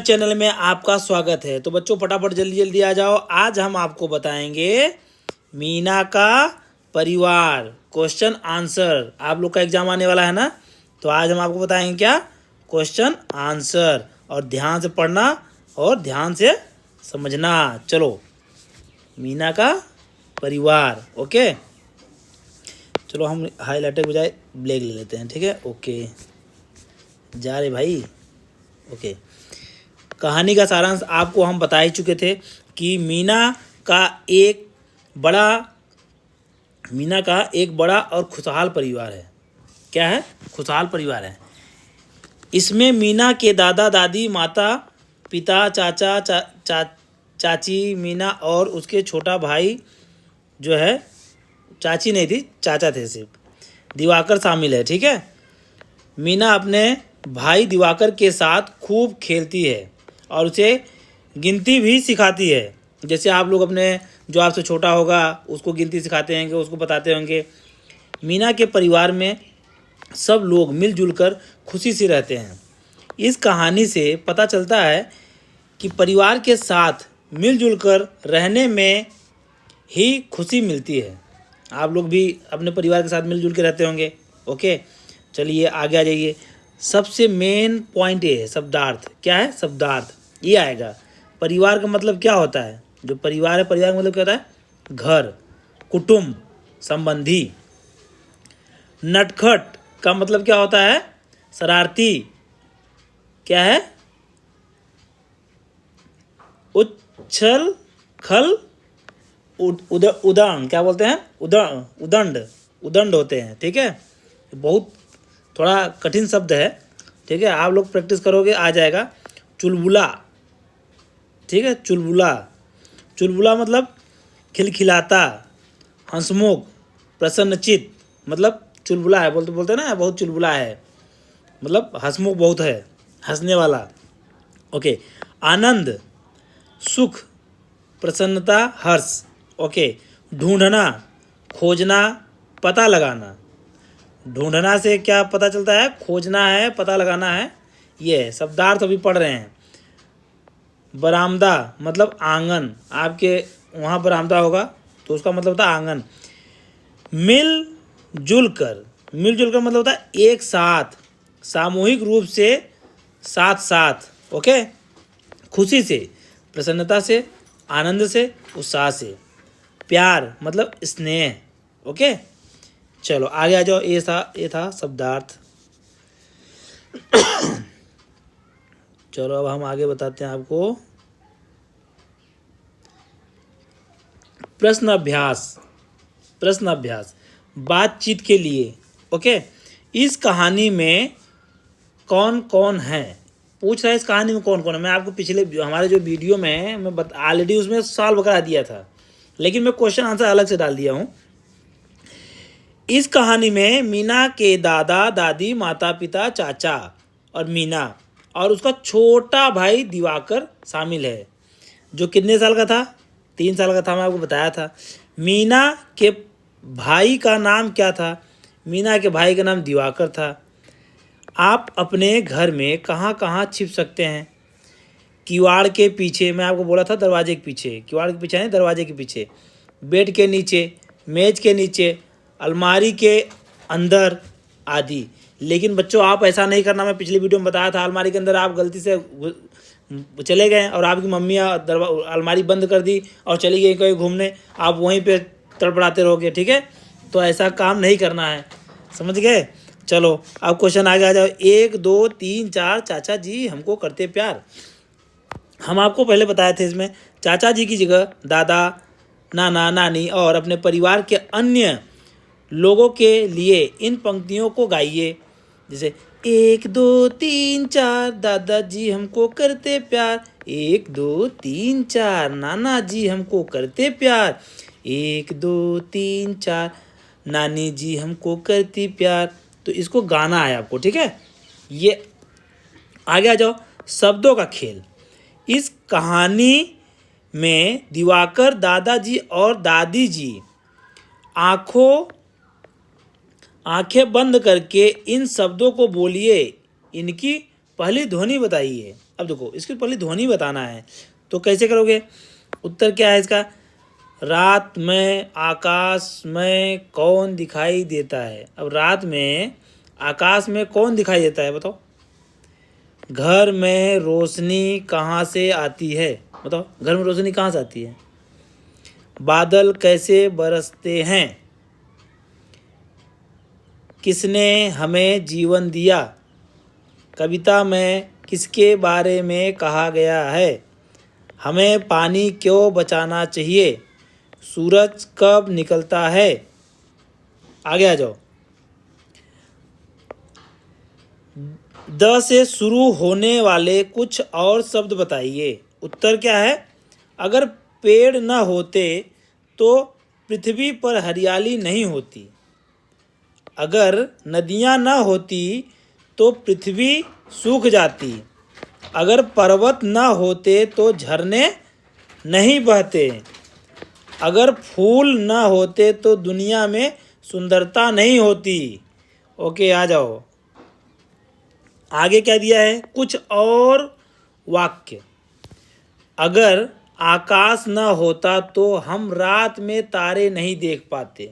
Channel में आपका स्वागत है। तो बच्चों फटाफट जल्दी जल्दी आ जाओ। आज हम आपको बताएंगे मीना का परिवार, क्वेश्चन आंसर। आप लोग का एग्जाम आने वाला है ना, तो आज हम आपको बताएंगे क्या, क्वेश्चन आंसर। और ध्यान से पढ़ना और ध्यान से समझना। चलो, मीना का परिवार। ओके, चलो हम हाईलाइटर के बजाय ब्लैक ले लेते हैं, ठीक है। ओके, जा रहे भाई। ओके, कहानी का सारांश आपको हम बता ही चुके थे कि मीना का एक बड़ा और खुशहाल परिवार है। क्या है? खुशहाल परिवार है। इसमें मीना के दादा दादी, माता पिता, चाची, मीना और उसके छोटा भाई जो है, चाची नहीं थी, चाचा थे सिर्फ, दिवाकर शामिल है, ठीक है। मीना अपने भाई दिवाकर के साथ खूब खेलती है और उसे गिनती भी सिखाती है। जैसे आप लोग अपने जो आपसे छोटा होगा उसको गिनती सिखाते होंगे, उसको बताते होंगे। मीना के परिवार में सब लोग मिलजुल कर खुशी से रहते हैं। इस कहानी से पता चलता है कि परिवार के साथ मिलजुल कर रहने में ही खुशी मिलती है। आप लोग भी अपने परिवार के साथ मिलजुल के रहते होंगे। ओके, चलिए आगे आ जाइए। सबसे मेन पॉइंट ये है शब्दार्थ। क्या है? शब्दार्थ ये आएगा। परिवार का मतलब क्या होता है? जो परिवार है, परिवार का मतलब क्या होता है? घर, कुटुंब, संबंधी। नटखट का मतलब क्या होता है? शरारती। क्या है? उच्छल खल उदंड, क्या बोलते हैं? उदंड होते हैं, ठीक है। बहुत थोड़ा कठिन शब्द है, ठीक है। आप लोग प्रैक्टिस करोगे आ जाएगा। चुलबुला, ठीक है। चुलबुला मतलब खिलखिलाता, हंसमुख, प्रसन्नचित। मतलब चुलबुला है, बोलते ना, बहुत चुलबुला है, मतलब हंसमुख बहुत है, हंसने वाला। ओके, आनंद, सुख, प्रसन्नता, हर्ष। ओके, ढूंढना, खोजना, पता लगाना। ढूंढना से क्या पता चलता है? खोजना है, पता लगाना है। ये शब्दार्थ अभी पढ़ रहे हैं। बरामदा मतलब आंगन। आपके वहाँ बरामदा होगा तो उसका मतलब होता है आंगन। मिलजुल कर मतलब होता है एक साथ, सामूहिक रूप से, साथ साथ। ओके, खुशी से, प्रसन्नता से, आनंद से, उत्साह से। प्यार मतलब स्नेह। ओके, चलो आगे आ जाओ। ये था शब्दार्थ। चलो अब हम आगे बताते हैं आपको प्रश्न अभ्यास बातचीत के लिए। ओके, इस कहानी में कौन कौन है? पूछ रहा है इस कहानी में कौन कौन है। मैं आपको पिछले हमारे जो वीडियो में मैं ऑलरेडी उसमें सॉल्व करा दिया था, लेकिन मैं क्वेश्चन आंसर अलग से डाल दिया हूँ। इस कहानी में मीना के दादा दादी, माता पिता, चाचा और मीना और उसका छोटा भाई दिवाकर शामिल है, जो कितने साल का था? 3 साल का था, मैं आपको बताया था। मीना के भाई का नाम क्या था? मीना के भाई का नाम दिवाकर था। आप अपने घर में कहाँ कहाँ छिप सकते हैं? किवाड़ के पीछे, मैं आपको बोला था दरवाजे के पीछे, किवाड़ के पीछे नहीं, दरवाजे के पीछे। बेड के नीचे, मेज के नीचे, अलमारी के अंदर आदि। लेकिन बच्चों आप ऐसा नहीं करना। मैं पिछली वीडियो में बताया था, अलमारी के अंदर आप गलती से चले गए और आपकी मम्मी अलमारी बंद कर दी और चली गई कहीं घूमने, आप वहीं पे तड़पड़ाते रहोगे, ठीक है। तो ऐसा काम नहीं करना है, समझ गए। चलो अब क्वेश्चन आगे आ जाओ। 1 2 3 4 चाचा जी हमको करते प्यार। हम आपको पहले बताए थे, इसमें चाचा जी की जगह दादा, नाना, नानी और अपने परिवार के अन्य लोगों के लिए इन पंक्तियों को गाइए। जैसे 1 2 3 4 दादाजी हमको करते प्यार, 1 2 3 4 नाना जी हमको करते प्यार, 1 2 3 4 नानी जी हमको करती प्यार। तो इसको गाना है आपको, ठीक है। ये आगे आ जाओ। शब्दों का खेल। इस कहानी में दिवाकर दादाजी और दादी जी आंखें बंद करके इन शब्दों को बोलिए। इनकी पहली ध्वनि बताइए। अब देखो इसकी पहले ध्वनि बताना है, तो कैसे करोगे? उत्तर क्या है इसका? रात में आकाश में कौन दिखाई देता है? अब रात में आकाश में कौन दिखाई देता है बताओ? घर में रोशनी कहाँ से आती है? बताओ, घर में रोशनी कहाँ से आती है? बादल कैसे बरसते हैं? किसने हमें जीवन दिया? कविता में किसके बारे में कहा गया है? हमें पानी क्यों बचाना चाहिए? सूरज कब निकलता है? आगे आ जाओ। द से शुरू होने वाले कुछ और शब्द बताइए। उत्तर क्या है? अगर पेड़ न होते तो पृथ्वी पर हरियाली नहीं होती। अगर नदियाँ न होती तो पृथ्वी सूख जाती। अगर पर्वत न होते तो झरने नहीं बहते। अगर फूल न होते तो दुनिया में सुंदरता नहीं होती। ओके, आ जाओ। आगे क्या दिया है? कुछ और वाक्य। अगर आकाश न होता तो हम रात में तारे नहीं देख पाते।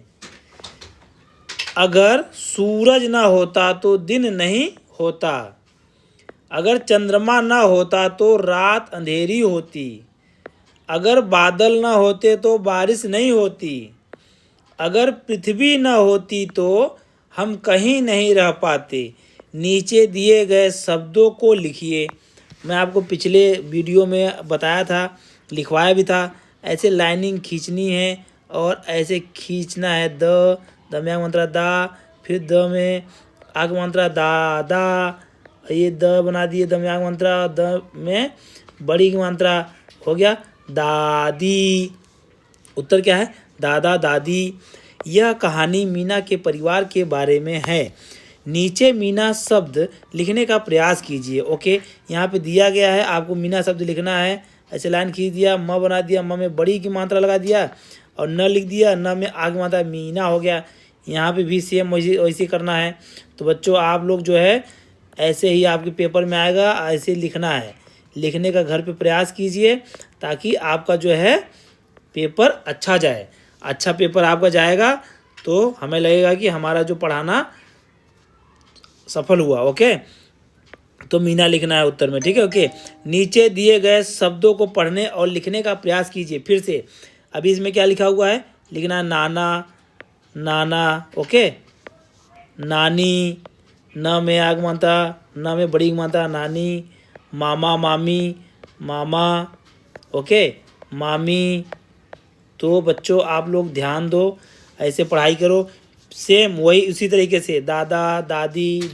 अगर सूरज न होता तो दिन नहीं होता। अगर चंद्रमा न होता तो रात अंधेरी होती। अगर बादल न होते तो बारिश नहीं होती। अगर पृथ्वी न होती तो हम कहीं नहीं रह पाते। नीचे दिए गए शब्दों को लिखिए। मैं आपको पिछले वीडियो में बताया था, लिखवाया भी था। ऐसे लाइनिंग खींचनी है और ऐसे खींचना है। द में मात्रा दा, फिर द में आग मात्रा दा दा, ये द बना दिए। द में आग मात्रा, द में बड़ी की मात्रा हो गया दादी। उत्तर क्या है? दादा दादी। यह कहानी मीना के परिवार के बारे में है। नीचे मीना शब्द लिखने का प्रयास कीजिए। ओके, यहाँ पे दिया गया है, आपको मीना शब्द लिखना है। ऐसे लाइन खींच दिया, म बना दिया, म में बड़ी की मात्रा लगा दिया और न लिख दिया, न में आगे मात्रा मीना हो गया। यहाँ पे भी सेम वैसे करना है। तो बच्चों आप लोग जो है ऐसे ही आपके पेपर में आएगा, ऐसे लिखना है। लिखने का घर पे प्रयास कीजिए ताकि आपका जो है पेपर अच्छा जाए। अच्छा पेपर आपका जाएगा तो हमें लगेगा कि हमारा जो पढ़ाना सफल हुआ। ओके, तो मीना लिखना है उत्तर में, ठीक है। ओके, नीचे दिए गए शब्दों को पढ़ने और लिखने का प्रयास कीजिए। फिर से अभी इसमें क्या लिखा हुआ है? लिखना नाना नाना, ओके, नानी, न में आग मात्रा, न में बड़ी मात्रा नानी, मामा मामी, मामा, ओके, मामी। तो बच्चों आप लोग ध्यान दो, ऐसे पढ़ाई करो। सेम वही उसी तरीके से दादा दादी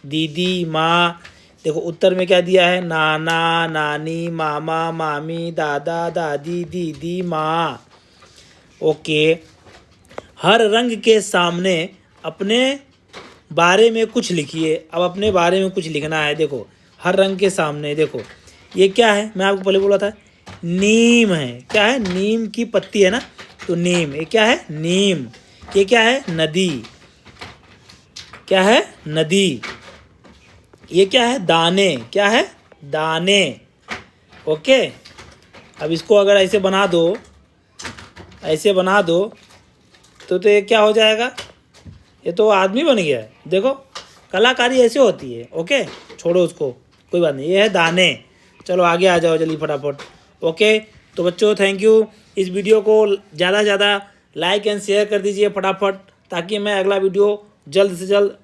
दीदी माँ। देखो उत्तर में क्या दिया है? नाना नानी, मामा मामी, दादा दादी, दीदी माँ। ओके, हर रंग के सामने अपने बारे में कुछ लिखिए। अब अपने बारे में कुछ लिखना है। देखो हर रंग के सामने, देखो ये क्या है? मैं आपको पहले बोला था नीम है। क्या है? नीम की पत्ती है ना, तो नीम। ये क्या है? नीम। ये क्या है? नदी। क्या है? नदी। ये क्या है? दाने। क्या है? दाने। ओके, अब इसको अगर ऐसे बना दो, ऐसे बना दो तो ये क्या हो जाएगा? ये तो आदमी बन गया है। देखो कलाकारी ऐसे होती है। ओके, छोड़ो उसको, कोई बात नहीं। ये है दाने। चलो आगे आ जाओ जल्दी फटाफट। ओके, तो बच्चों थैंक यू। इस वीडियो को ज़्यादा से ज़्यादा लाइक एंड शेयर कर दीजिए फटाफट, ताकि मैं अगला वीडियो जल्द से जल्द